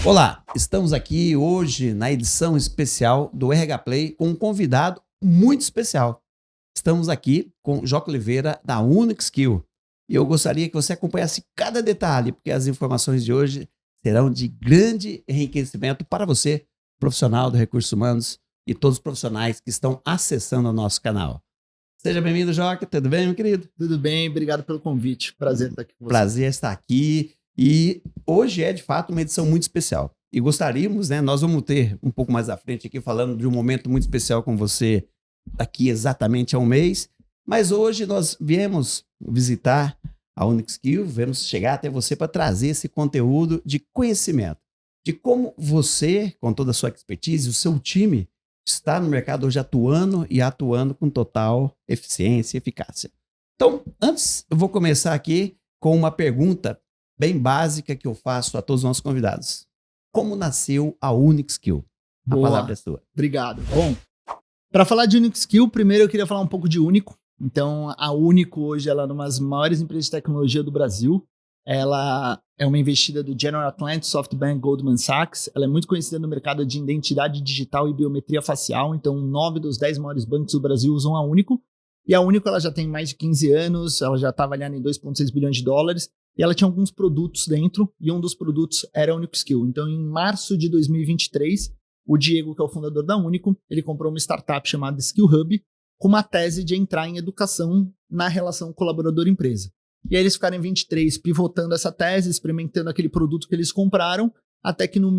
Olá, estamos aqui hoje na edição especial do RH Play com um convidado muito especial. Estamos aqui com Joca Oliveira da UniQskill e eu gostaria que você acompanhasse cada detalhe, porque as informações de hoje serão de grande enriquecimento para você, profissional de recursos humanos e todos os profissionais que estão acessando o nosso canal. Seja bem-vindo, Joca. Tudo bem, meu querido? Tudo bem, obrigado pelo convite. Prazer estar aqui com você. Prazer estar aqui. E hoje é, de fato, uma edição muito especial. E gostaríamos, nós vamos ter um pouco mais à frente aqui falando de um momento muito especial com você daqui exatamente a um mês. Mas hoje nós viemos visitar a UniQskill, viemos chegar até você para trazer esse conteúdo de conhecimento, de como você, com toda a sua expertise, o seu time, está no mercado hoje atuando com total eficiência e eficácia. Então, antes, eu vou começar aqui com uma pergunta bem básica que eu faço a todos os nossos convidados. Como nasceu a UniQskill? A palavra é sua. Obrigado. Bom, para falar de UniQskill, primeiro eu queria falar um pouco de Único. Então, a Único hoje ela é uma das maiores empresas de tecnologia do Brasil. Ela é uma investida do General Atlantic, SoftBank, Goldman Sachs. Ela é muito conhecida no mercado de identidade digital e biometria facial. Então, 9 dos 10 maiores bancos do Brasil usam a Único. E a Único ela já tem mais de 15 anos, ela já está avaliada em 2,6 bilhões de dólares. E ela tinha alguns produtos dentro, e um dos produtos era a UniQskill. Então, em março de 2023, o Diego, que é o fundador da Único, ele comprou uma startup chamada Skill Hub, com uma tese de entrar em educação na relação colaborador-empresa. E aí eles ficaram em 23 pivotando essa tese, experimentando aquele produto que eles compraram, até que no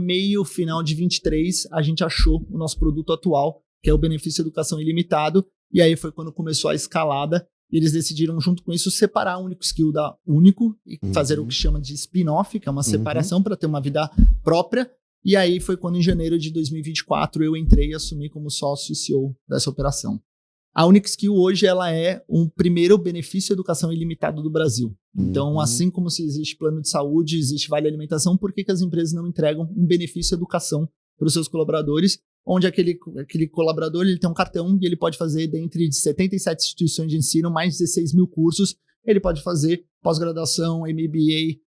final de 23, a gente achou o nosso produto atual, que é o benefício educação ilimitado, e aí foi quando começou a escalada. E eles decidiram, junto com isso, separar a UniQskill da Único e fazer o que chama de spin-off, que é uma separação para ter uma vida própria. E aí foi quando, em janeiro de 2024, eu entrei e assumi como sócio e CEO dessa operação. A UniQskill hoje ela é um primeiro benefício educação ilimitado do Brasil. Então, assim como se existe plano de saúde, existe vale alimentação, por que as empresas não entregam um benefício educação para os seus colaboradores? Onde aquele colaborador ele tem um cartão e ele pode fazer, dentre 77 instituições de ensino, mais de 16 mil cursos. Ele pode fazer pós-graduação, MBA,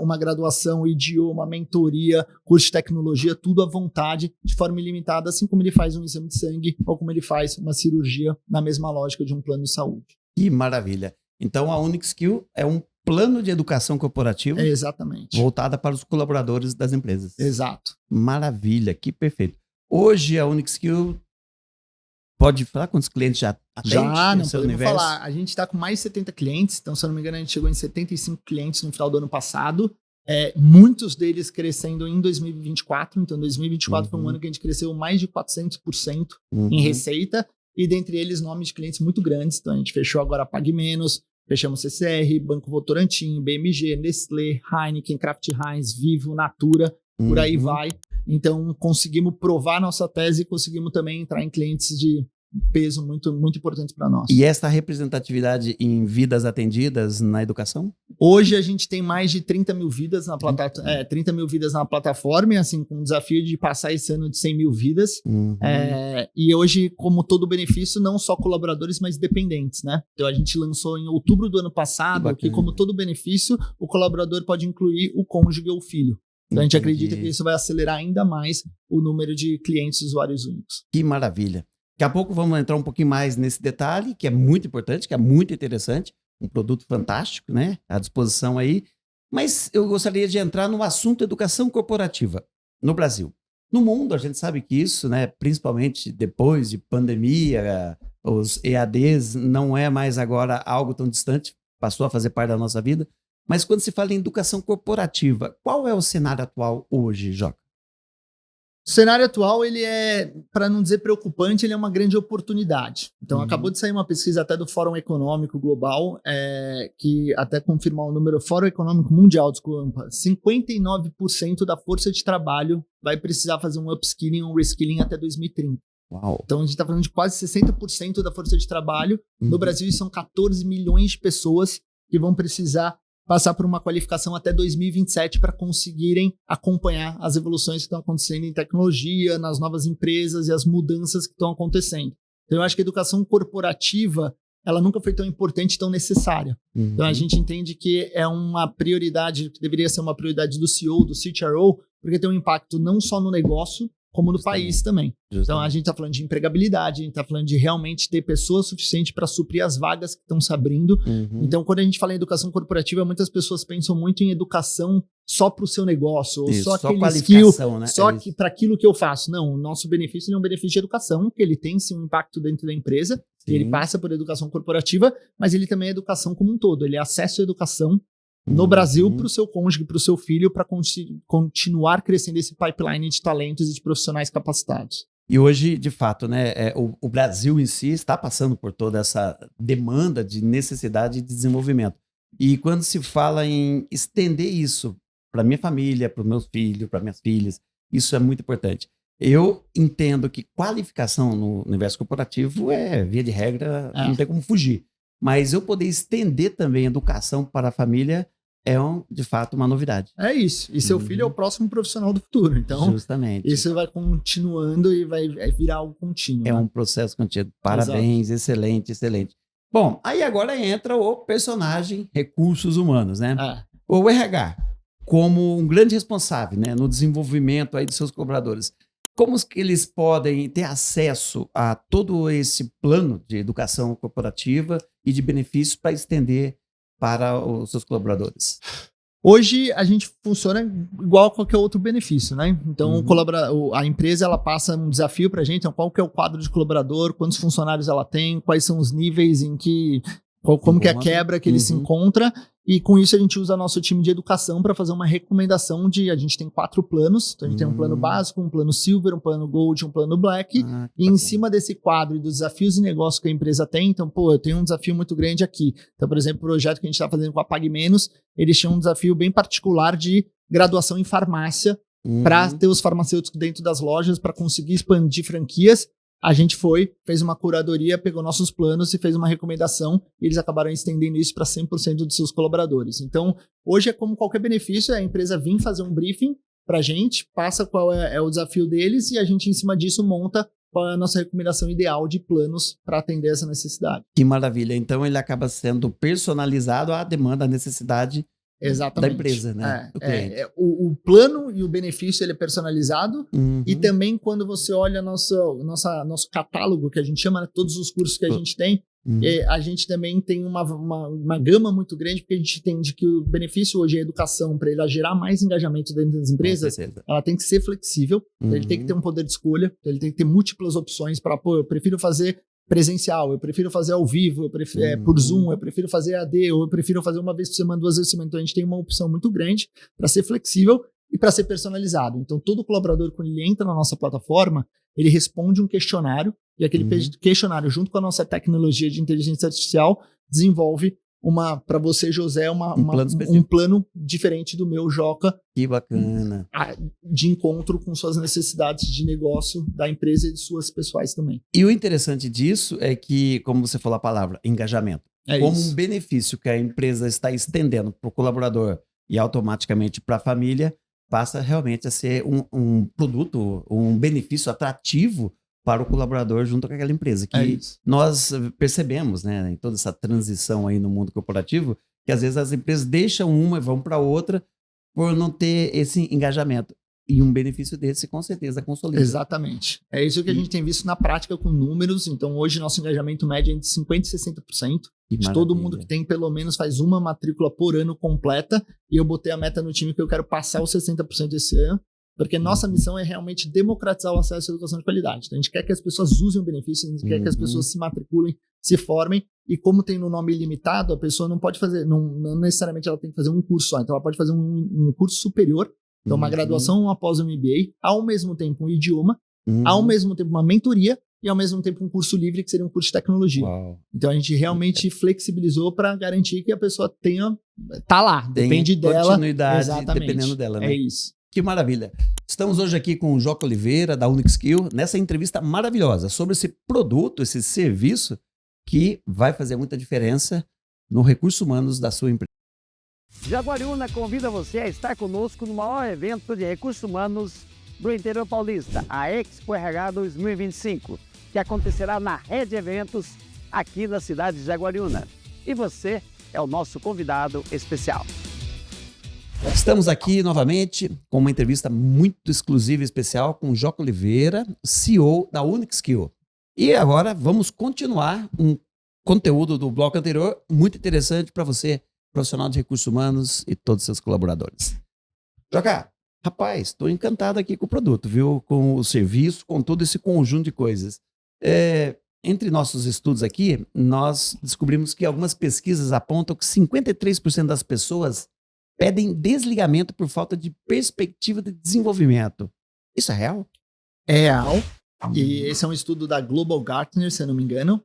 uma graduação, idioma, mentoria, curso de tecnologia, tudo à vontade, de forma ilimitada, assim como ele faz um exame de sangue ou como ele faz uma cirurgia na mesma lógica de um plano de saúde. Que maravilha! Então, a UniQskill é um plano de educação corporativa exatamente voltada para os colaboradores das empresas. Exato. Maravilha, que perfeito. Hoje a UniQskill pode falar quantos clientes já atende? Já, não podemos falar. A gente está com mais de 70 clientes, então se eu não me engano a gente chegou em 75 clientes no final do ano passado, muitos deles crescendo em 2024, então 2024 foi um ano que a gente cresceu mais de 400% em receita, e dentre eles nomes de clientes muito grandes, então a gente fechou agora a PagMenos, fechamos CCR, Banco Votorantim, BMG, Nestlé, Heineken, Kraft Heinz, Vivo, Natura, por aí vai. Então, conseguimos provar nossa tese e conseguimos também entrar em clientes de peso muito, muito importantes para nós. E essa representatividade em vidas atendidas na educação? Hoje a gente tem mais de 30 mil vidas na plataforma, 30 mil vidas na plataforma, assim, com o desafio de passar esse ano de 100 mil vidas. E hoje, como todo benefício, não só colaboradores, mas dependentes, né? Então a gente lançou em outubro do ano passado, que como todo benefício, o colaborador pode incluir o cônjuge ou o filho. Então a gente acredita que isso vai acelerar ainda mais o número de clientes usuários únicos. Que maravilha. Daqui a pouco vamos entrar um pouquinho mais nesse detalhe, que é muito importante, que é muito interessante. Um produto fantástico, né? À disposição aí. Mas eu gostaria de entrar no assunto educação corporativa no Brasil. No mundo, a gente sabe que isso, né, principalmente depois de pandemia, os EADs não é mais agora algo tão distante, passou a fazer parte da nossa vida. Mas quando se fala em educação corporativa, qual é o cenário atual hoje, Joca? O cenário atual, ele é, para não dizer preocupante, ele é uma grande oportunidade. Então, acabou de sair uma pesquisa até do Fórum Econômico Global, que até confirmou o número, Fórum Econômico Mundial, desculpa, 59% da força de trabalho vai precisar fazer um upskilling ou um reskilling até 2030. Uau. Então, a gente está falando de quase 60% da força de trabalho. No Brasil, são 14 milhões de pessoas que vão precisar passar por uma qualificação até 2027 para conseguirem acompanhar as evoluções que estão acontecendo em tecnologia, nas novas empresas e as mudanças que estão acontecendo. Então, eu acho que a educação corporativa ela nunca foi tão importante, tão necessária. Então, a gente entende que é uma prioridade, que deveria ser uma prioridade do CEO, do CTRO, porque tem um impacto não só no negócio, como no país também. Então, a gente está falando de empregabilidade, a gente está falando de realmente ter pessoas suficientes para suprir as vagas que estão se abrindo. Então, quando a gente fala em educação corporativa, muitas pessoas pensam muito em educação só para o seu negócio, ou só aquele skill, né? Só que para aquilo que eu faço. Não, o nosso benefício é um benefício de educação, que ele tem sim um impacto dentro da empresa, ele passa por educação corporativa, mas ele também é educação como um todo, ele é acesso à educação no Brasil para o seu cônjuge, para o seu filho, para continuar crescendo esse pipeline de talentos e de profissionais capacitados. E hoje, de fato, né, o Brasil em si está passando por toda essa demanda de necessidade de desenvolvimento. E quando se fala em estender isso para minha família, para os meus filhos, para minhas filhas, isso é muito importante. Eu entendo que qualificação no universo corporativo é, via de regra, não tem como fugir. Mas eu poder estender também a educação para a família é, de fato, uma novidade. É isso. E seu filho é o próximo profissional do futuro. Então, justamente, isso vai continuando e vai virar algo contínuo. É, né? Um processo contínuo. Parabéns, excelente, excelente. Bom, aí agora entra o personagem recursos humanos, né? O RH, como um grande responsável, né, no desenvolvimento aí dos seus colaboradores. Como que eles podem ter acesso a todo esse plano de educação corporativa e de benefícios para estender para os seus colaboradores? Hoje a gente funciona igual a qualquer outro benefício, né? Então a empresa ela passa um desafio para a gente, então qual que é o quadro de colaborador, quantos funcionários ela tem, quais são os níveis em que... Como que é a quebra que ele se encontra, e com isso a gente usa nosso time de educação para fazer uma recomendação a gente tem 4 planos, então a gente tem um plano básico, um plano silver, um plano gold, um plano black, e em cima desse quadro e dos desafios de negócio que a empresa tem, então, eu tenho um desafio muito grande aqui. Então, por exemplo, o projeto que a gente está fazendo com a Pague Menos, eles tinham um desafio bem particular de graduação em farmácia, para ter os farmacêuticos dentro das lojas, para conseguir expandir franquias. A gente fez uma curadoria, pegou nossos planos e fez uma recomendação, e eles acabaram estendendo isso para 100% dos seus colaboradores. Então, hoje é como qualquer benefício, a empresa vir fazer um briefing para a gente, passa qual é o desafio deles, e a gente, em cima disso, monta qual é a nossa recomendação ideal de planos para atender essa necessidade. Que maravilha. Então, ele acaba sendo personalizado à demanda, à necessidade da empresa, né? O plano e o benefício ele é personalizado, e também quando você olha nosso catálogo, que a gente chama, né, todos os cursos que a gente tem, a gente também tem uma gama muito grande, porque a gente entende que o benefício hoje é a educação, para ele gerar mais engajamento dentro das empresas, ela tem que ser flexível, ele tem que ter um poder de escolha, ele tem que ter múltiplas opções para, eu prefiro fazer presencial, eu prefiro fazer ao vivo, eu prefiro por Zoom, eu prefiro fazer AD, ou eu prefiro fazer uma vez por semana, 2 vezes por semana. Então a gente tem uma opção muito grande para ser flexível e para ser personalizado. Então todo colaborador, quando ele entra na nossa plataforma, ele responde um questionário, e aquele questionário, junto com a nossa tecnologia de inteligência artificial, desenvolve para você, José, um plano diferente do meu, Joca. Que bacana. De encontro com suas necessidades de negócio da empresa e de suas pessoais também. E o interessante disso é que, como você falou a palavra, engajamento. Como um benefício que a empresa está estendendo para o colaborador e automaticamente para a família, passa realmente a ser um produto, um benefício atrativo para o colaborador junto com aquela empresa, que nós percebemos, né, em toda essa transição aí no mundo corporativo, que às vezes as empresas deixam uma e vão para outra por não ter esse engajamento. E um benefício desse, com certeza, consolida. Exatamente. É isso que a gente tem visto na prática com números. Então, hoje, nosso engajamento médio é entre 50% e 60%. De todo mundo que tem, pelo menos, faz uma matrícula por ano completa. E eu botei a meta no time que eu quero passar os 60% esse ano. Porque nossa missão é realmente democratizar o acesso à educação de qualidade. Então, a gente quer que as pessoas usem o benefício, a gente quer que as pessoas se matriculem, se formem, e como tem no nome ilimitado, a pessoa não pode fazer, não necessariamente ela tem que fazer um curso só, então ela pode fazer um curso superior, então uma graduação após o MBA, ao mesmo tempo um idioma, ao mesmo tempo uma mentoria, e ao mesmo tempo um curso livre, que seria um curso de tecnologia. Então a gente realmente flexibilizou para garantir que a pessoa tá lá, depende dela. Continuidade, dependendo dela, né? É isso. Que maravilha. Estamos hoje aqui com o Joca Oliveira, da UniSkill, nessa entrevista maravilhosa sobre esse produto, esse serviço que vai fazer muita diferença no recursos humanos da sua empresa. Jaguariúna convida você a estar conosco no maior evento de recursos humanos do interior paulista, a Expo RH 2025, que acontecerá na Rede Eventos aqui na cidade de Jaguariúna. E você é o nosso convidado especial. Estamos aqui novamente com uma entrevista muito exclusiva e especial com o Joca Oliveira, CEO da UniSkill. E agora vamos continuar um conteúdo do bloco anterior muito interessante para você, profissional de recursos humanos e todos os seus colaboradores. Joca, rapaz, estou encantado aqui com o produto, viu? Com o serviço, com todo esse conjunto de coisas. Entre nossos estudos aqui, nós descobrimos que algumas pesquisas apontam que 53% das pessoas pedem desligamento por falta de perspectiva de desenvolvimento. Isso é real? É real. E esse é um estudo da Global Gartner, se eu não me engano.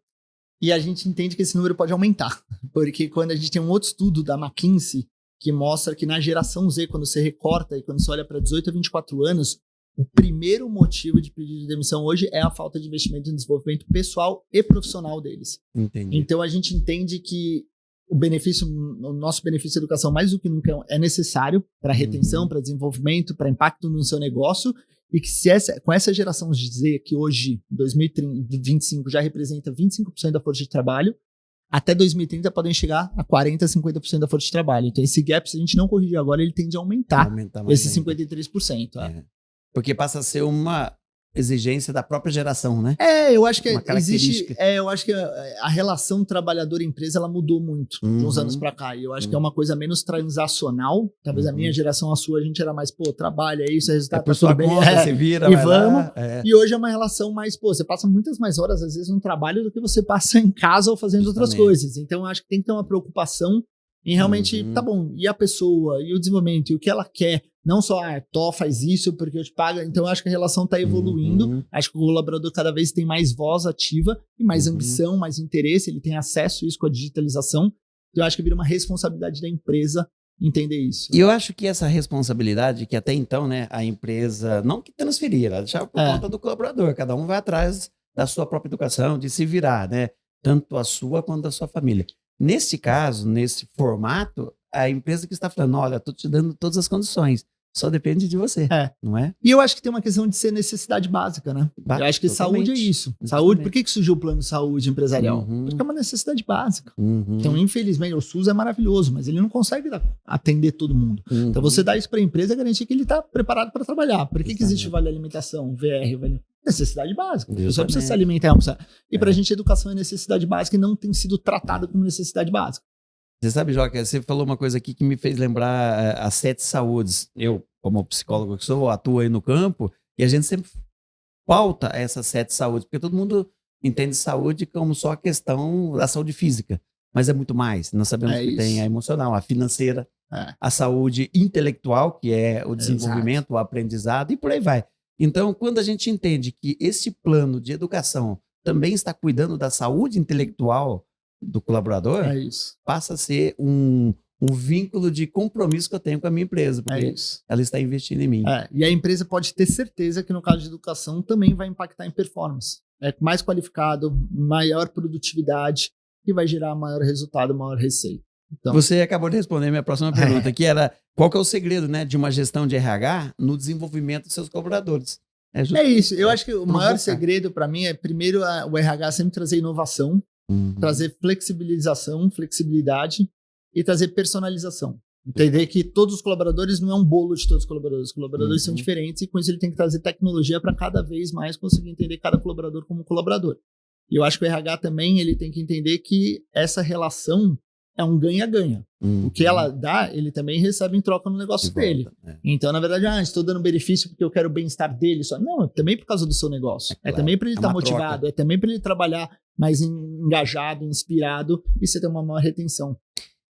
E a gente entende que esse número pode aumentar. Porque quando a gente tem um outro estudo da McKinsey, que mostra que na geração Z, quando você recorta e quando você olha para 18 a 24 anos, o primeiro motivo de pedido de demissão hoje é a falta de investimento em desenvolvimento pessoal e profissional deles. Entendi. Então a gente entende que o nosso benefício de educação mais do que nunca é necessário para retenção, para desenvolvimento, para impacto no seu negócio, e que com essa geração Z, que hoje, em 2025, já representa 25% da força de trabalho, até 2030 podem chegar a 40%, 50% da força de trabalho. Então esse gap, se a gente não corrigir agora, ele tende a aumentar esse 53%. Porque passa a ser uma exigência da própria geração, né? Eu acho que existe. Eu acho que a relação trabalhador-empresa ela mudou muito de uns anos pra cá. E eu acho que é uma coisa menos transacional. Talvez a minha geração, a sua, a gente era mais, trabalha, é isso, é resultado, por sua conta, você vira, e vai vamos. lá, E hoje é uma relação mais, você passa muitas mais horas, às vezes, no trabalho do que você passa em casa ou fazendo outras coisas. Então, eu acho que tem que ter uma preocupação em realmente, tá bom, e a pessoa, e o desenvolvimento, e o que ela quer. Não só, faz isso porque eu te pago. Então, eu acho que a relação está evoluindo. Acho que o colaborador cada vez tem mais voz ativa e mais ambição, mais interesse. Ele tem acesso a isso com a digitalização. Então, eu acho que vira uma responsabilidade da empresa entender isso. E eu acho que essa responsabilidade, que até então, né, a empresa, não que transferir, ela deixava por conta do colaborador. Cada um vai atrás da sua própria educação, de se virar, né? Tanto a sua quanto a sua família. Nesse caso, nesse formato, a empresa que está falando, olha, estou te dando todas as condições. Só depende de você, não é? E eu acho que tem uma questão de ser necessidade básica, né? Eu acho que saúde é isso. Saúde, por que surgiu o plano de saúde empresarial? Porque é uma necessidade básica. Então, infelizmente, o SUS é maravilhoso, mas ele não consegue atender todo mundo. Então, você dá isso para a empresa e garantir que ele está preparado para trabalhar. Por que existe vale alimentação, VR, necessidade básica. A pessoa precisa se alimentar. E para a gente, educação é necessidade básica e não tem sido tratada como necessidade básica. Você sabe, Joca, você falou uma coisa aqui que me fez lembrar as 7 saúdes. Eu, como psicólogo que sou, atuo aí no campo e a gente sempre pauta essas 7 saúdes, porque todo mundo entende saúde como só a questão da saúde física, mas é muito mais. Nós sabemos que tem a emocional, a financeira, a saúde intelectual, que é o desenvolvimento, o aprendizado e por aí vai. Então, quando a gente entende que esse plano de educação também está cuidando da saúde intelectual do colaborador, passa a ser um vínculo de compromisso que eu tenho com a minha empresa, porque ela está investindo em mim. E a empresa pode ter certeza que no caso de educação também vai impactar em performance. Mais qualificado, maior produtividade, que vai gerar maior resultado, maior receita. Então, você acabou de responder a minha próxima pergunta, que era qual que é o segredo, né, de uma gestão de RH no desenvolvimento dos seus colaboradores? É isso. Eu acho que o maior segredo para mim é, primeiro, o RH sempre trazer inovação, trazer flexibilidade e trazer personalização. Entender que todos os colaboradores não é um bolo de todos os colaboradores. Os colaboradores são diferentes e com isso ele tem que trazer tecnologia para cada vez mais conseguir entender cada colaborador como colaborador. E eu acho que o RH também ele tem que entender que essa relação é um ganha-ganha. O que ela dá, ele também recebe em troca no negócio dele. Então, na verdade, estou dando benefício porque eu quero o bem-estar dele só. Não, é também por causa do seu negócio. Também para ele estar motivado, troca. É também para ele trabalhar mais engajado, inspirado e você ter uma maior retenção.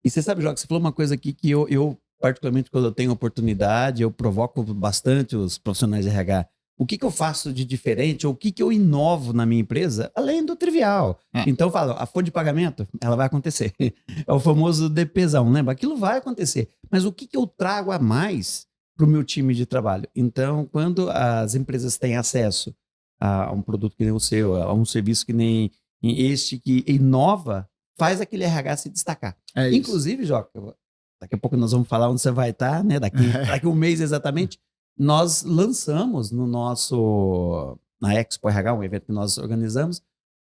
E você sabe, Joca, você falou uma coisa aqui que eu particularmente, quando eu tenho oportunidade, eu provoco bastante os profissionais de RH. O que eu faço de diferente ou o que eu inovo na minha empresa, além do trivial. Então eu falo, a folha de pagamento, ela vai acontecer. É o famoso DPzão, lembra? Aquilo vai acontecer. Mas o que eu trago a mais para o meu time de trabalho? Então, quando as empresas têm acesso a um produto que nem o seu, a um serviço que nem este que inova, faz aquele RH se destacar. Inclusive, Joca, daqui a pouco nós vamos falar onde você vai estar, né? Daqui um mês exatamente. Nós lançamos na Expo RH, um evento que nós organizamos,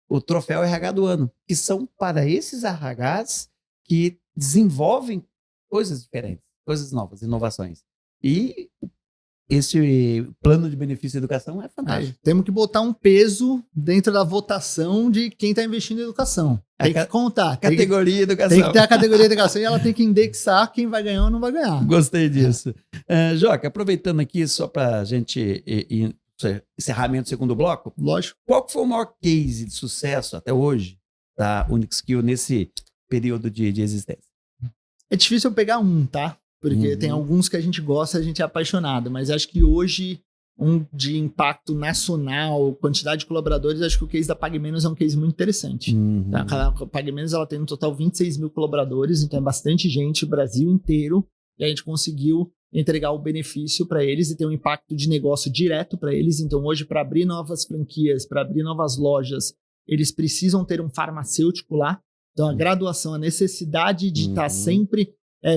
o Troféu RH do Ano, que são para esses RHs que desenvolvem coisas diferentes. coisas novas, inovações. E esse plano de benefício de educação é fantástico. Temos que botar um peso dentro da votação de quem está investindo em educação. Tem que contar. Categoria educação. Tem que ter a categoria educação e ela tem que indexar quem vai ganhar ou não vai ganhar. Gostei disso. Joca, aproveitando aqui só para a gente encerramento do segundo bloco. Lógico. Qual foi o maior case de sucesso até hoje da UniSkill nesse período de existência? É difícil eu pegar um, tá? Porque tem alguns que a gente gosta, a gente é apaixonado, mas acho que hoje, um de impacto nacional, quantidade de colaboradores, acho que o case da PagMenos é um case muito interessante. A PagMenos, ela tem no total 26 mil colaboradores, então é bastante gente, o Brasil inteiro, e a gente conseguiu entregar o benefício para eles e ter um impacto de negócio direto para eles. Então hoje, para abrir novas franquias, para abrir novas lojas, eles precisam ter um farmacêutico lá. Então a graduação, a necessidade de estar sempre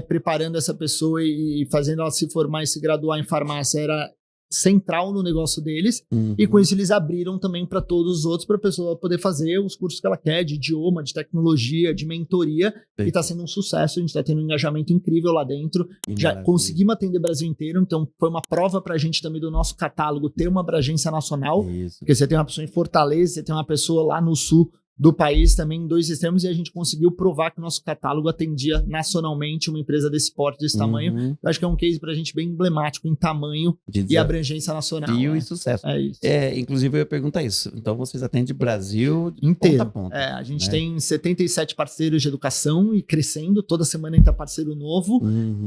preparando essa pessoa e fazendo ela se formar e se graduar em farmácia era central no negócio deles, e com isso eles abriram também para todos os outros, para a pessoa poder fazer os cursos que ela quer, de idioma, de tecnologia, de mentoria, e está sendo um sucesso, a gente está tendo um engajamento incrível lá dentro, já conseguimos atender o Brasil inteiro, então foi uma prova para a gente também do nosso catálogo ter uma abrangência nacional, porque você tem uma pessoa em Fortaleza, você tem uma pessoa lá no sul do país também em 2 extremos, e a gente conseguiu provar que o nosso catálogo atendia nacionalmente uma empresa desse porte, desse tamanho. Eu acho que é um case pra gente bem emblemático em tamanho e abrangência nacional. E sucesso. É isso. Inclusive eu ia perguntar isso. Então vocês atendem o Brasil inteiro. Ponta a ponta. A gente tem 77 parceiros de educação e crescendo. Toda semana entra parceiro novo.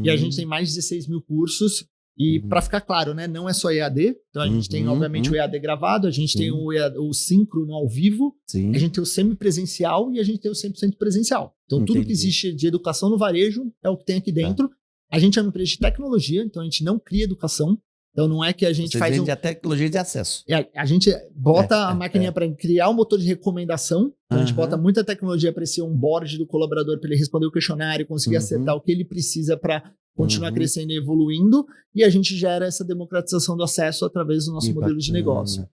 E a gente tem mais de 16 mil cursos. E para ficar claro, né, não é só EAD. Então a gente tem, obviamente, o EAD gravado, a gente tem o síncrono ao vivo, a gente tem o semipresencial e a gente tem o 100% presencial. Então tudo que existe de educação no varejo é o que tem aqui dentro. A gente é uma empresa de tecnologia, então a gente não cria educação. Então não é que a gente faz a tecnologia de acesso. A gente bota a maquininha para criar um motor de recomendação. Então a gente bota muita tecnologia para esse onboard do colaborador, para ele responder o questionário, conseguir acertar o que ele precisa para continuar crescendo e evoluindo. E a gente gera essa democratização do acesso através do nosso modelo de negócio.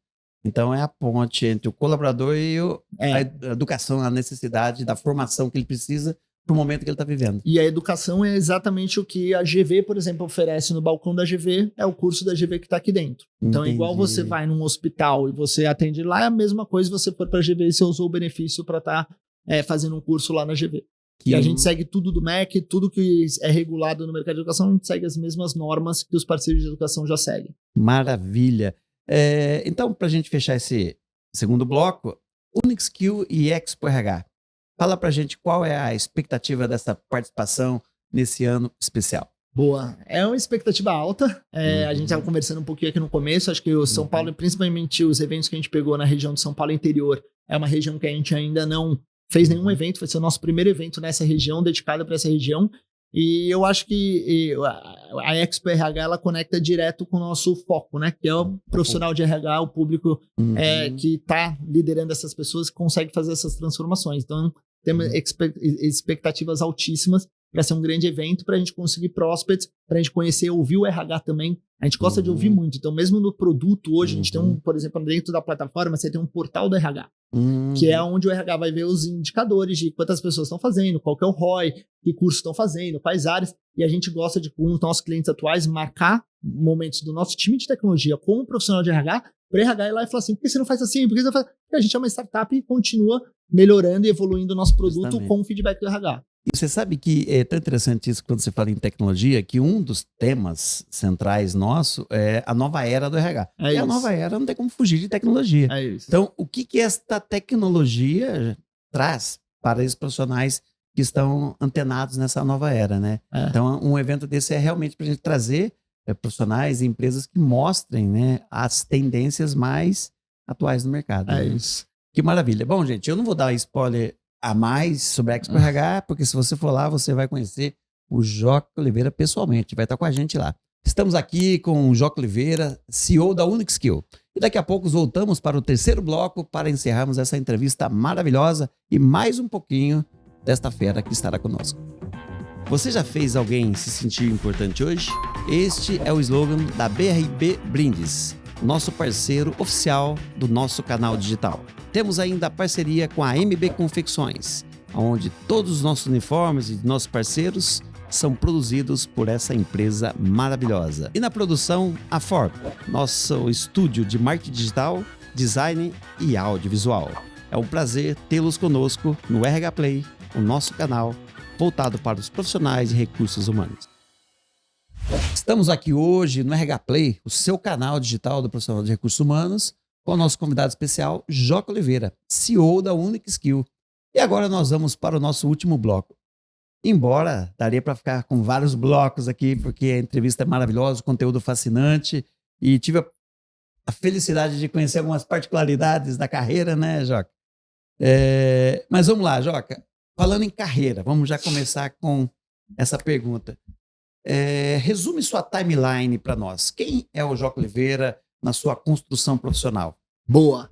Então é a ponte entre o colaborador e a educação, a necessidade da formação que ele precisa para o momento que ele está vivendo. E a educação é exatamente o que a GV, por exemplo, oferece no balcão da GV, é o curso da GV que está aqui dentro. Então, igual você vai num hospital e você atende lá, é a mesma coisa se você for para a GV e você usou o benefício para estar fazendo um curso lá na GV. E a gente segue tudo do MEC, tudo que é regulado no mercado de educação, a gente segue as mesmas normas que os parceiros de educação já seguem. Maravilha. Então, para a gente fechar esse segundo bloco, UniSkill e Expo RH. Fala pra gente qual é a expectativa dessa participação nesse ano especial. Boa. É uma expectativa alta. A gente estava conversando um pouquinho aqui no começo. Acho que o São Paulo, principalmente os eventos que a gente pegou na região de São Paulo interior, é uma região que a gente ainda não fez nenhum evento. Vai ser o nosso primeiro evento nessa região, dedicado para essa região. E eu acho que a Expo RH, ela conecta direto com o nosso foco, né? Que é o profissional de RH, o público que está liderando essas pessoas, que consegue fazer essas transformações. Então, temos expectativas altíssimas para ser um grande evento, para a gente conseguir prospects, para a gente conhecer, ouvir o RH também. A gente gosta de ouvir muito. Então, mesmo no produto, hoje, a gente tem por exemplo, dentro da plataforma, você tem um portal do RH, que é onde o RH vai ver os indicadores de quantas pessoas estão fazendo, qual que é o ROI, que cursos estão fazendo, quais áreas. E a gente gosta de, com os nossos clientes atuais, marcar momentos do nosso time de tecnologia com o profissional de RH, para o RH ir lá e falar assim, por que você não faz assim? Por que você não faz... Porque a gente é uma startup e continua melhorando e evoluindo o nosso produto com o feedback do RH. E você sabe que é tão interessante isso quando você fala em tecnologia, que um dos temas centrais nosso é a nova era do RH. E a nova era não tem como fugir de tecnologia. É isso. Então, o que esta tecnologia traz para esses profissionais que estão antenados nessa nova era, né? Então, um evento desse é realmente para a gente trazer profissionais e empresas que mostrem, né, as tendências mais atuais do mercado. É isso. Que maravilha. Bom, gente, eu não vou dar spoiler a mais sobre a Expo RH, porque se você for lá, você vai conhecer o Joca Oliveira pessoalmente, vai estar com a gente lá. Estamos aqui com o Joca Oliveira, CEO da UniSkill. E daqui a pouco voltamos para o terceiro bloco para encerrarmos essa entrevista maravilhosa e mais um pouquinho desta fera que estará conosco. Você já fez alguém se sentir importante hoje? Este é o slogan da BRB Brindes, nosso parceiro oficial do nosso canal digital. Temos ainda a parceria com a MB Confecções, onde todos os nossos uniformes e nossos parceiros são produzidos por essa empresa maravilhosa. E na produção, a Forb, nosso estúdio de marketing digital, design e audiovisual. É um prazer tê-los conosco no RH Play, o nosso canal voltado para os profissionais de recursos humanos. Estamos aqui hoje no RH Play, o seu canal digital do profissional de recursos humanos, com o nosso convidado especial, Joca Oliveira, CEO da Unique Skill. E agora nós vamos para o nosso último bloco. Embora daria para ficar com vários blocos aqui, porque a entrevista é maravilhosa, o conteúdo fascinante, e tive a felicidade de conhecer algumas particularidades da carreira, né, Joca? Mas vamos lá, Joca. Falando em carreira, vamos já começar com essa pergunta. Resume sua timeline para nós. Quem é o Joca Oliveira na sua construção profissional? Boa.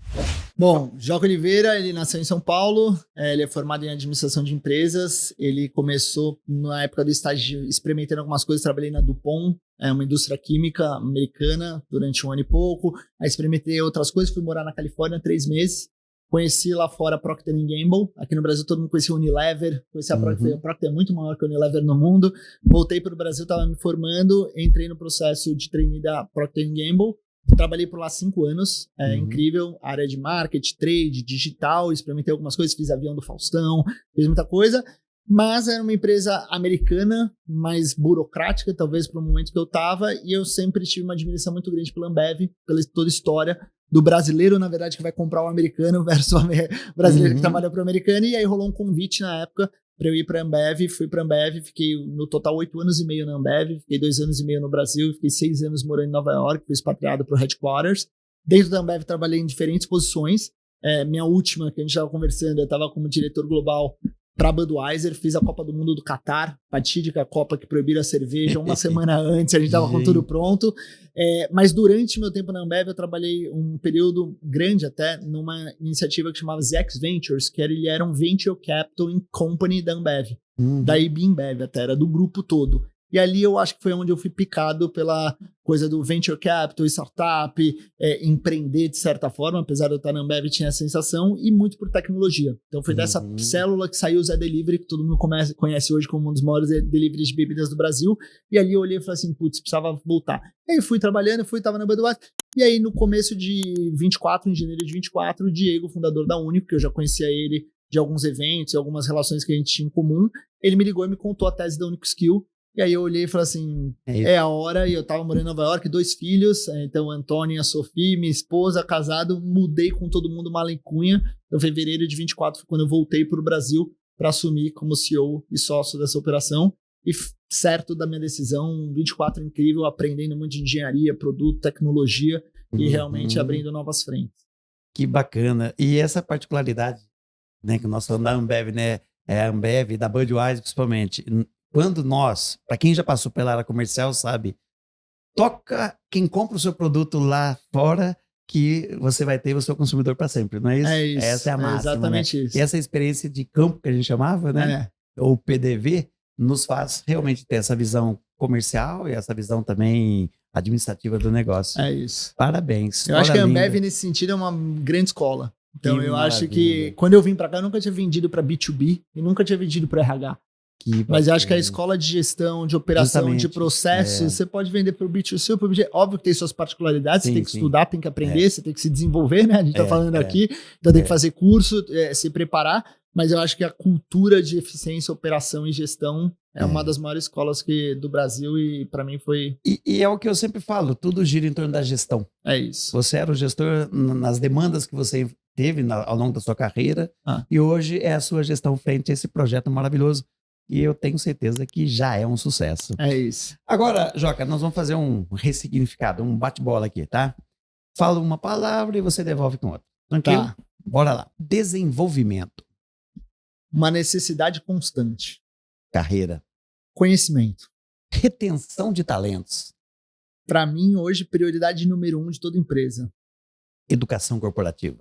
Bom, Joca Oliveira, ele nasceu em São Paulo, ele é formado em administração de empresas, ele começou na época do estágio experimentando algumas coisas, trabalhei na DuPont, uma indústria química americana durante 1 ano e pouco, aí experimentei outras coisas, fui morar na Califórnia 3 meses, conheci lá fora a Procter & Gamble, aqui no Brasil todo mundo conhecia a Unilever, conheci a Procter é muito maior que a Unilever no mundo, voltei para o Brasil, estava me formando, entrei no processo de trainee da Procter & Gamble, trabalhei por lá 5 anos, incrível, área de marketing, trade, digital, experimentei algumas coisas, fiz avião do Faustão, fiz muita coisa, mas era uma empresa americana, mais burocrática, talvez para o momento que eu estava, e eu sempre tive uma admiração muito grande pela Ambev, pela toda a história do brasileiro, na verdade, que vai comprar o americano versus o brasileiro que trabalha para o americano, e aí rolou um convite na época para eu ir para a Ambev, fui para a Ambev, fiquei no total 8 anos e meio na Ambev, fiquei 2 anos e meio no Brasil, fiquei 6 anos morando em Nova York, fui expatriado para o Headquarters. Dentro da Ambev trabalhei em diferentes posições, minha última, que a gente estava conversando, eu estava como diretor global para a Budweiser, fiz a Copa do Mundo do Catar, fatídica Copa que proibiram a cerveja, uma semana antes, a gente estava com tudo pronto, mas durante meu tempo na Ambev eu trabalhei um período grande até numa iniciativa que chamava ZX Ventures, que ele era um Venture Capital in Company da Ambev, da IB InBev até, era do grupo todo. E ali eu acho que foi onde eu fui picado pela coisa do Venture Capital, startup, empreender de certa forma, apesar de eu estar na Ambev, tinha a sensação, e muito por tecnologia. Então foi dessa célula que saiu o Zé Delivery, que todo mundo conhece hoje como um dos maiores deliveries de bebidas do Brasil, e ali eu olhei e falei assim, putz, precisava voltar. E aí fui trabalhando, estava na Budweiser, e aí no começo de 24, em janeiro de 24, o Diego, fundador da Unico, que eu já conhecia ele de alguns eventos, algumas relações que a gente tinha em comum, ele me ligou e me contou a tese da Unique Skill. E aí eu olhei e falei assim, é a hora, e eu tava morando em Nova York, 2 filhos, então Antônia, Sofia, minha esposa, casado, mudei com todo mundo mala e cunha. Então fevereiro de 24 foi quando eu voltei pro Brasil para assumir como CEO e sócio dessa operação. E certo da minha decisão, 24 incrível, aprendendo muito de engenharia, produto, tecnologia e realmente abrindo novas frentes. Que bacana. E essa particularidade, né, que nós falamos da Ambev, né, a Ambev, da Budweiser principalmente, quando nós, para quem já passou pela área comercial, sabe, toca quem compra o seu produto lá fora que você vai ter o seu consumidor para sempre, não é isso? É isso. Essa é a máxima, exatamente né? isso. E essa experiência de campo que a gente chamava, né? Ou PDV, nos faz realmente ter essa visão comercial e essa visão também administrativa do negócio. É isso. Parabéns. Eu acho que a Ambev, nesse sentido, é uma grande escola. Então, eu acho que quando eu vim para cá, eu nunca tinha vendido para B2B e nunca tinha vendido para RH. Mas eu acho que a escola de gestão, de operação, de processos, você pode vender para o B2C ou para o B2B. Óbvio que tem suas particularidades, você tem que estudar, tem que aprender, você tem que se desenvolver, né? A gente está falando aqui, então tem que fazer curso, se preparar, mas eu acho que a cultura de eficiência, operação e gestão é uma das maiores escolas do Brasil e para mim foi... E é o que eu sempre falo, tudo gira em torno da gestão. É isso. Você era o gestor nas demandas que você teve ao longo da sua carreira e hoje é a sua gestão frente a esse projeto maravilhoso. E eu tenho certeza que já é um sucesso. É isso. Agora, Joca, nós vamos fazer um ressignificado, um bate-bola aqui, tá? Fala uma palavra e você devolve com outra. Tranquilo? Tá. Bora lá. Desenvolvimento. Uma necessidade constante. Carreira. Conhecimento. Retenção de talentos. Para mim, hoje, prioridade número 1 de toda empresa. Educação corporativa.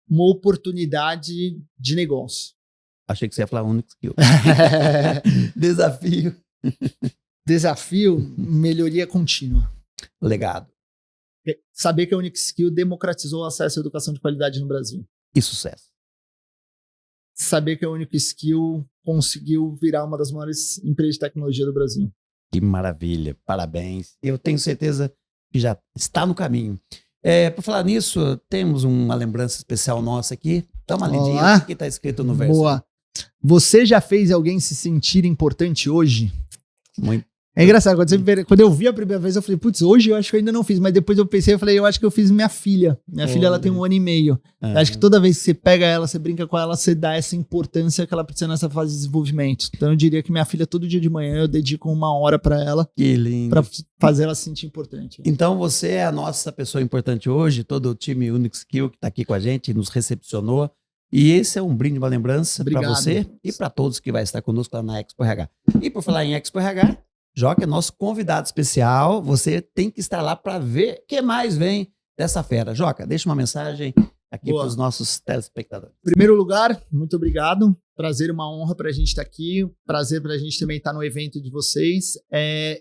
Uma oportunidade de negócio. Achei que você ia falar Unique Skill. Desafio. Desafio, melhoria contínua. Legado. Saber que a Unique Skill democratizou o acesso à educação de qualidade no Brasil. E sucesso. saber que a Único Skill conseguiu virar uma das maiores empresas de tecnologia do Brasil. Que maravilha, parabéns. Eu tenho certeza que já está no caminho. Por falar nisso, temos uma lembrança especial nossa aqui. Dá uma lidinha, o que está escrito no verso. Boa. Você já fez alguém se sentir importante hoje? Muito. É engraçado, quando eu vi a primeira vez, eu falei, putz, hoje eu acho que eu ainda não fiz. Mas depois eu pensei, eu acho que eu fiz minha filha. Minha filha, ela tem 1 ano e meio. Eu acho que toda vez que você pega ela, você brinca com ela, você dá essa importância que ela precisa nessa fase de desenvolvimento. Então eu diria que minha filha, todo dia de manhã, eu dedico 1 hora pra ela. Que lindo. Pra fazer ela se sentir importante. Então você é a nossa pessoa importante hoje, todo o time Único Skill que está aqui com a gente, nos recepcionou. E esse é um brinde, uma lembrança para você e para todos que vai estar conosco lá na Expo RH. E por falar em Expo RH, Joca é nosso convidado especial. Você tem que estar lá para ver o que mais vem dessa fera. Joca, deixa uma mensagem aqui para os nossos telespectadores. Em primeiro lugar, muito obrigado. Prazer, uma honra para a gente estar aqui. Prazer para a gente também estar no evento de vocês.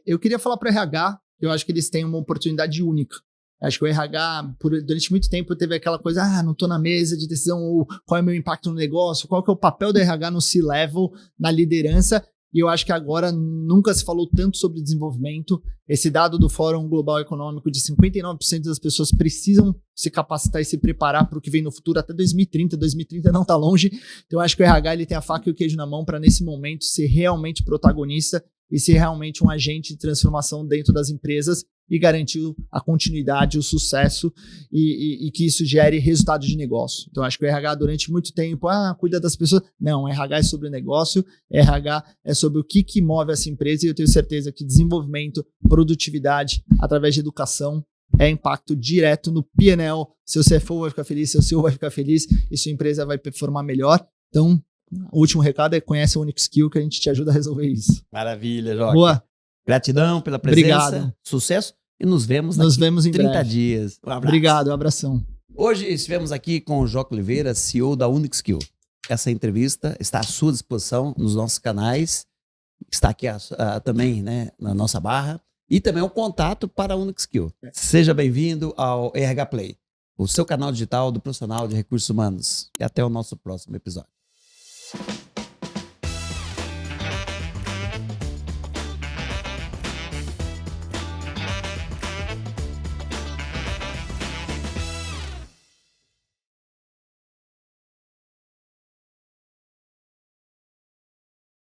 Eu queria falar para o RH, eu acho que eles têm uma oportunidade única. Acho que o RH, durante muito tempo, teve aquela coisa, não estou na mesa de decisão, ou qual é o meu impacto no negócio, qual que é o papel do RH no C-Level, na liderança. E eu acho que agora nunca se falou tanto sobre desenvolvimento. Esse dado do Fórum Global Econômico de 59% das pessoas precisam se capacitar e se preparar para o que vem no futuro até 2030. 2030 não está longe. Então eu acho que o RH ele tem a faca e o queijo na mão para, nesse momento, ser realmente protagonista e ser realmente um agente de transformação dentro das empresas e garantir a continuidade, o sucesso e que isso gere resultado de negócio. Então, acho que o RH, durante muito tempo, cuida das pessoas. Não, RH é sobre negócio, RH é sobre o que move essa empresa, e eu tenho certeza que desenvolvimento, produtividade, através de educação, é impacto direto no P&L. Seu CFO vai ficar feliz, seu CEO vai ficar feliz e sua empresa vai performar melhor. Então, o último recado é: conhece a Único Skill, que a gente te ajuda a resolver isso. Maravilha, Joca. Boa. Gratidão pela presença. Obrigado. Sucesso. E nos vemos em 30 breve. dias. Um abraço. Obrigado, um abração. Hoje estivemos aqui com o Joca Oliveira, CEO da Único Skill. Essa entrevista está à sua disposição nos nossos canais. Está aqui também, né, na nossa barra. E também o contato para a Único Skill. Seja bem-vindo ao RH Play, o seu canal digital do profissional de recursos humanos. E até o nosso próximo episódio.